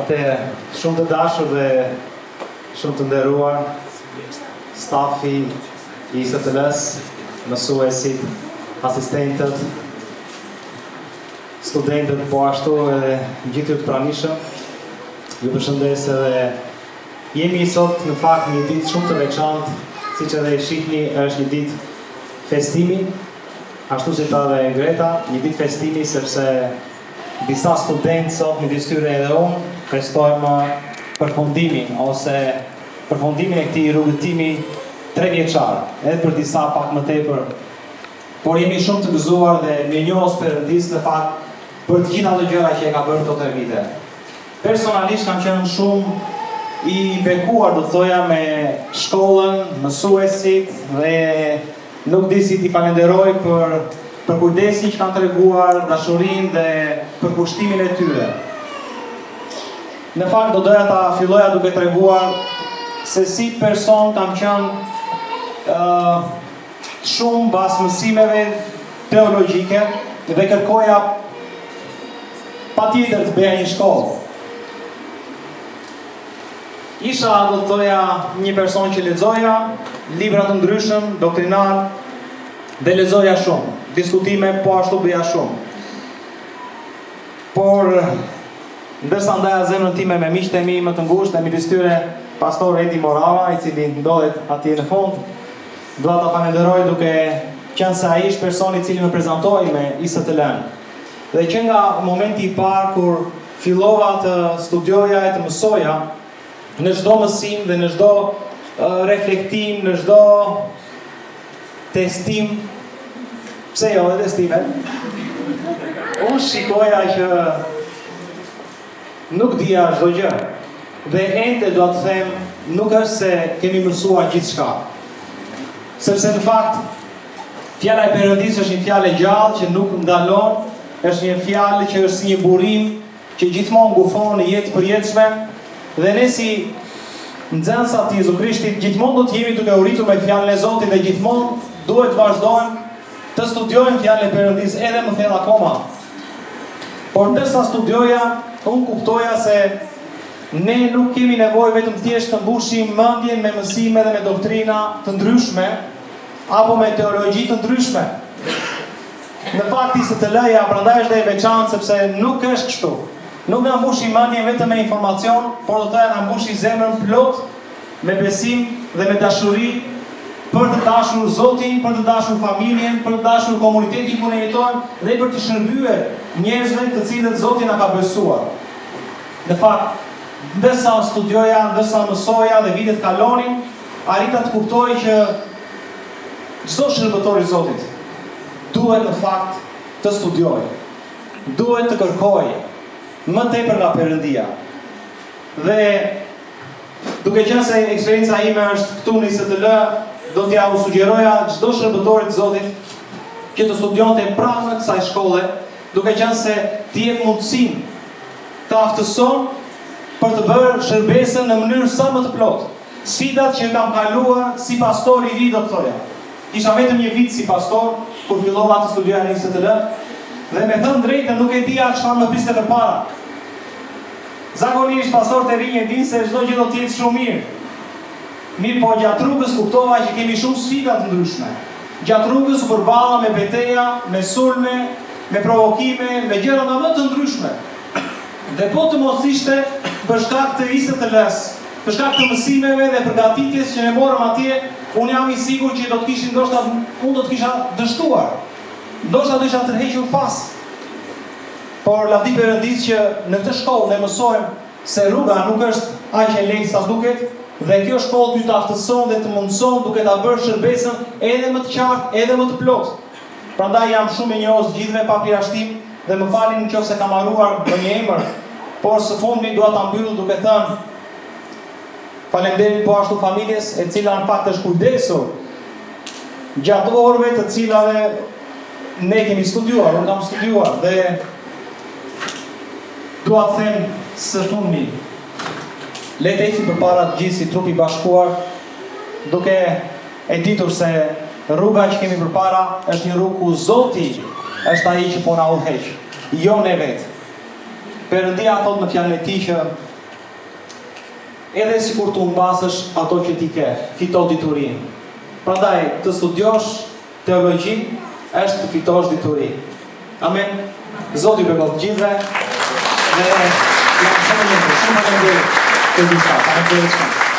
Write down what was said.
Atëherë, shumë të dashur dhe shumë të nderuar, stafi I ISTL-s, mësuesit, asistentët, studentët, po ashtu edhe gjithë të pranishëm. Ju përshëndes edhe jemi sot në fakt një ditë shumë të veçantë, siç edhe shihni është një ditë festimi, ashtu si tha dhe Greta, një ditë festimi sepse disa studentë sot midis tyre edhe unë festojmë përfundimin ose përfundimin e këtij rrugëtimi 3 vjeçar, edhe për disa pak më tepër. Por jemi shumë të gëzuar dhe mirënjohës Perëndis në fakt për të gjitha ato gjëra që e ka bërë këto 3 vite. Personalisht kam qenë shumë I bekuar, do të thoja, me shkollën, mësuesit dhe nuk di si t'i falenderoj për kujdesin që kanë treguar, dashurinë dhe për kushtimin e tyre. Në fakt do doja ta filloja duke treguar se si person kam qenë shumë mbas mësimeve teologjike dhe kërkoja patjetër të bëja një shkollë. Isha, do të thoja, një person që lexoja libra të ndryshëm, doktrinar, dhe lexoja shumë, diskutime po ashtu bëja shumë. Por ndërsa ndaja zemrën time me miqtë e mi më të ngushtë, e midis tyre pastor Edi Morava, I cili ndodhet atje në fund, dua ta falenderoj duke qenë se ai është personi I cili më prezantoi me ISTL-n. Dhe që nga momenti I parë kur fillova të studioja e të mësoja, në çdo mësim dhe në çdo reflektim, në çdo testim, pse jo edhe testime, unë shikoja që nuk dija çdo gjë. Dhe ende do të them, nuk është se kemi mësuar gjithçka. Sepse në fakt, fjala e Perëndis është një fjalë gjallë që nuk ndalon, është një fjalë që është si një burim që gjithmonë ngufon në jetë përjetshme, dhe ne si nxënësa të Jezu Krishtit gjithmonë do të jemi duke u rritur me fjalën e Zotit dhe gjithmonë duhet vazhdojmë të studiojmë fjalën e Perëndis edhe më thellë akoma. Por ndërsa studioja, unë kuptoja se ne nuk kemi nevojë vetëm thjesht të mbushim mendjen me mësime dhe me doktrina të ndryshme apo me teologji të ndryshme. Në fakt ISTL-ja prandaj është e veçantë sepse nuk është kështu. Nuk na mbushi mendjen vetëm me informacion, por do të thoya na mbushi zemrën plot me besim dhe me dashuri për të dashur Zotin, për të dashur familjen, për të dashur komunitetin ku ne jetojmë dhe për të shërbyer njerëzve të cilët Zoti na ka besuar. Në fakt, ndërsa studioja, ndërsa mësoja dhe vitet kalonin, arrita të kuptoj që çdo shërbëtor I Zotit duhet në fakt të studiojë, duhet të kërkojë më tepër nga Perëndia. Dhe duke qenë se eksperienca ime është këtu në ISTL, do t'ja u sugjeroja çdo shërbëtorit të Zotit që të studionte pranë kësaj shkolle, duke qenë se t'i jep mundësinë të aftëson për të bërë shërbesën në mënyrë sa më të plotë. Sfidat që kam kaluar si pastor I ri, do të thoja. Isha vetëm një vit si pastor kur fillova të studioja në ISTL. Dhe me thënë drejtën nuk e dija çfarë më priste përpara. Zakonisht pastorët e rinj e dinë se çdo gjë do të jetë shumë mirë. Mirë, po gjatë rrugës kuptova që kemi shumë sfida të ndryshme. Gjatë rrugës u përballa me betejë, me sulme, me provokime, me gjëra më të ndryshme. Dhe po të mos ishte për shkak të ISTL-s, për shkak të mësimeve dhe përgatitjes që ne morëm atje, unë jam I sigurt që do të kishin ndoshta unë do të kisha dështuar. Ndoshta do isha tërhequr pas. Por lavdi Perëndis që në këtë shkollë ne mësojmë se rruga nuk është aq e lehtë sa duket dhe kjo shkollë ty të aftëson dhe të mundson duke ta bërë shërbesën edhe më të qartë, edhe më të plotë. Prandaj jam shumë I njohës gjithëve pa pirashtim dhe më falni nëse kam harruar në një emër, por së fundmi dua ta mbyll duke thënë faleminderit po ashtu familjes e cila në fakt është kujdesur gjatë orëve të cilave ne kemi studiuar, unë kam studiuar dhe dua të them së fundmi, le të ecim përpara të gjithë si trup I bashkuar, duke e ditur se rruga që kemi përpara është një rrugë ku Zoti është ai që po na udhëheq, jo ne vetë. Perëndia thot në fjalën e tij që edhe si kur të mbasësh ato që ti ke, fito diturin. Prandaj, të studiosh teologji, është të fitosh diturin. Amen. Zoti për të gjithve, dhe jam shumë faleminderit të gjitha.